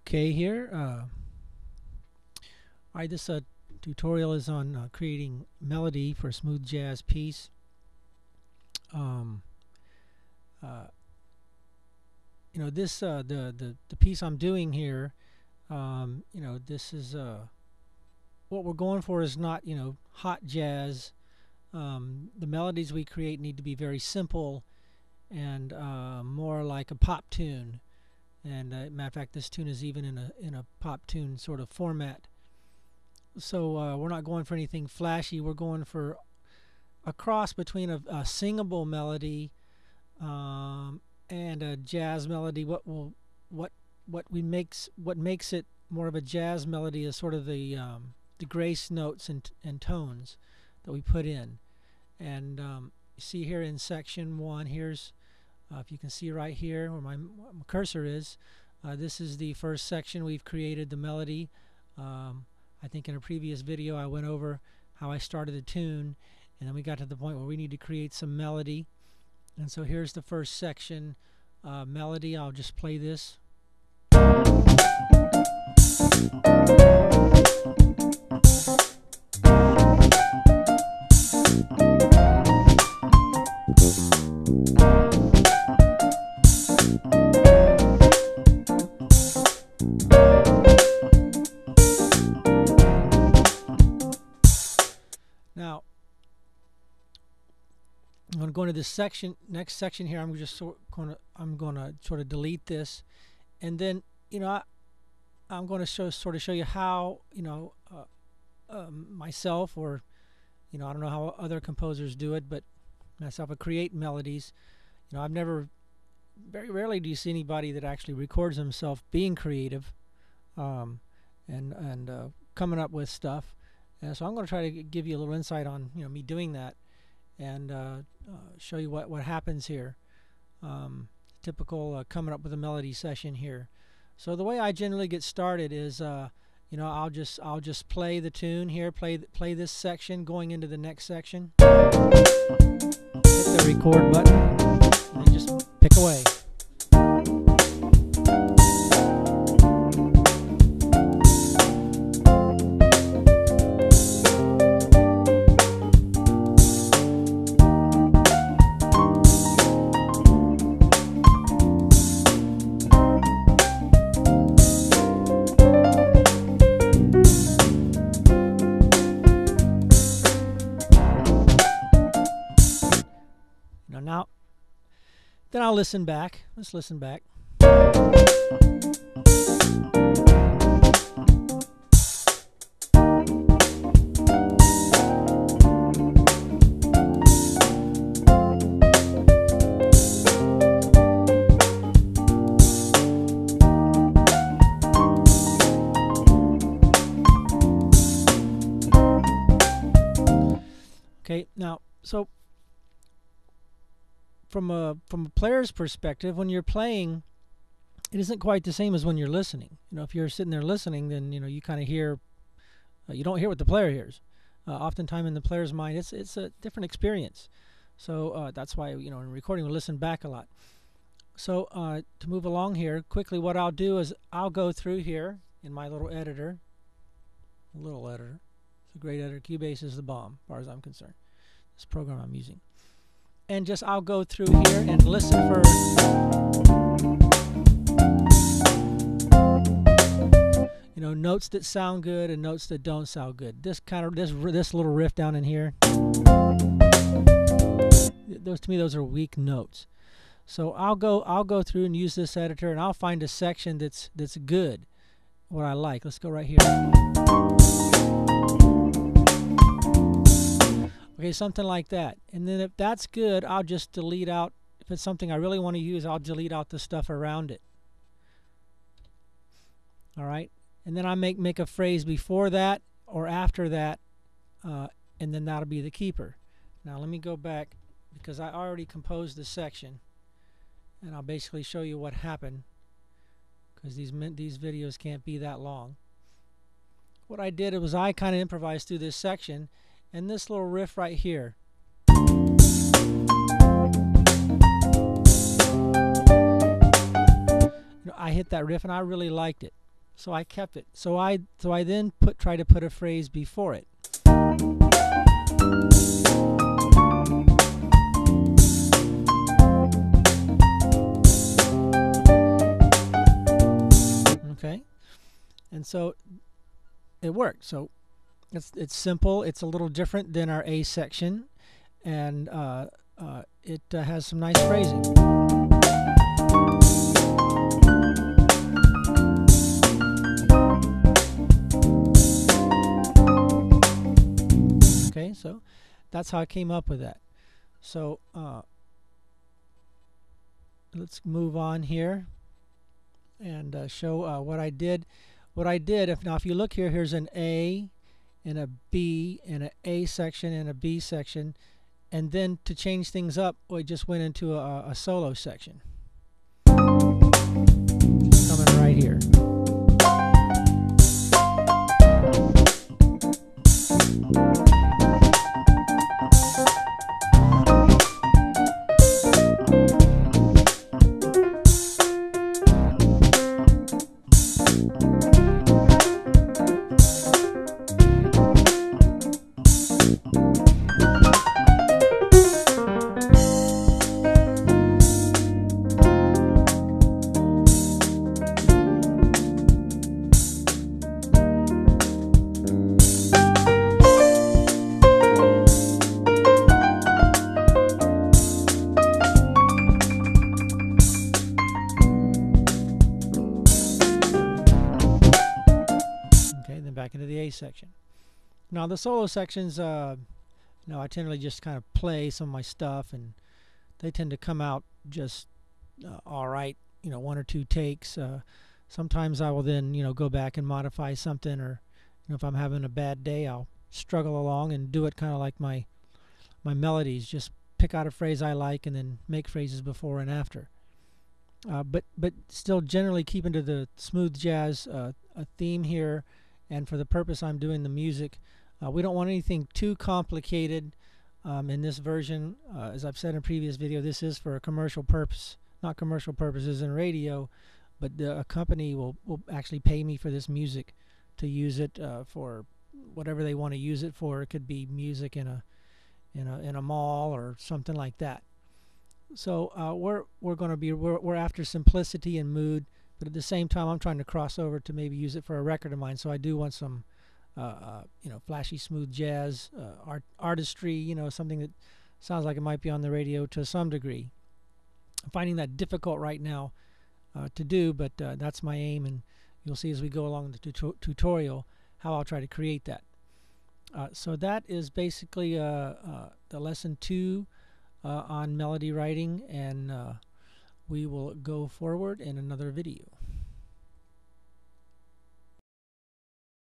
Okay, here. Alright, this tutorial is on creating melody for a smooth jazz piece. This the piece I'm doing here. This is what we're going for is not hot jazz. The melodies we create need to be very simple and more like a pop tune. And matter of fact, this tune is even in a pop tune sort of format. So we're not going for anything flashy. We're going for a cross between a singable melody and a jazz melody. What makes it more of a jazz melody is sort of the grace notes and tones that we put in. And you see here in section 1, here's if you can see right here where my cursor is, this is the first section. We've created the melody. I think in a previous video I went over how I started the tune, and then we got to the point where we need to create some melody. And so here's the first section, melody. I'll just play this. Now, I'm going to go into this section, next section here. I'm going to sort of delete this, and then I'm going to sort of show you how myself, or I don't know how other composers do it, but myself, I create melodies. Very rarely do you see anybody that actually records himself being creative and coming up with stuff. So I'm going to try to give you a little insight on me doing that, and show you what happens here. Typical coming up with a melody session here. So the way I generally get started is I'll just play the tune here, play this section going into the next section. Hit the record button and then just pick away. Now, then I'll listen back. Let's listen back. Okay, now, so from a player's perspective, when you're playing, it isn't quite the same as when you're listening. If you're sitting there listening, then you kind of hear, you don't hear what the player hears. Oftentimes in the player's mind, it's a different experience. So that's why in recording we listen back a lot. So to move along here quickly, what I'll do is I'll go through here in my little editor. It's a great editor. Cubase is the bomb, as far as I'm concerned. This program I'm using. And I'll go through here and listen for notes that sound good and notes that don't sound good. This little riff down in here, those are weak notes. So I'll go through and use this editor, and I'll find a section that's good, what I like. Let's go right here. Okay, something like that. And then if that's good, I'll just delete out. If it's something I really want to use, I'll delete out the stuff around it. All right, and then I make a phrase before that or after that, and then that'll be the keeper. Now let me go back, because I already composed this section, and I'll basically show you what happened, because these videos can't be that long. What I did was I kind of improvised through this section. And this little riff right here. I hit that riff and I really liked it. So I kept it. So I then try to put a phrase before it. Okay, and so it worked. So it's simple. It's a little different than our A section, and it has some nice phrasing. Okay, so that's how I came up with that. So let's move on here and show what I did. What I did, if you look here, here's an A and a B and an A section and a B section, and then to change things up, we just went into a solo section. Coming right here. Back into the A section. Now the solo sections, I tend to just kind of play some of my stuff, and they tend to come out just all right. One or two takes. Sometimes I will then go back and modify something, or if I'm having a bad day, I'll struggle along and do it kind of like my melodies. Just pick out a phrase I like and then make phrases before and after. But still generally keeping to the smooth jazz a theme here. And for the purpose I'm doing the music, we don't want anything too complicated in this version. As I've said in a previous video, this is for a commercial purpose, not commercial purposes in radio, but a company will actually pay me for this music to use it for whatever they want to use it for. It could be music in a mall or something like that. So we're after simplicity and mood. But at the same time, I'm trying to cross over to maybe use it for a record of mine. So I do want some, flashy, smooth jazz, artistry. Something that sounds like it might be on the radio to some degree. I'm finding that difficult right now to do, but that's my aim, and you'll see as we go along the tutorial how I'll try to create that. So that is basically the lesson 2 on melody writing, and we will go forward in another video.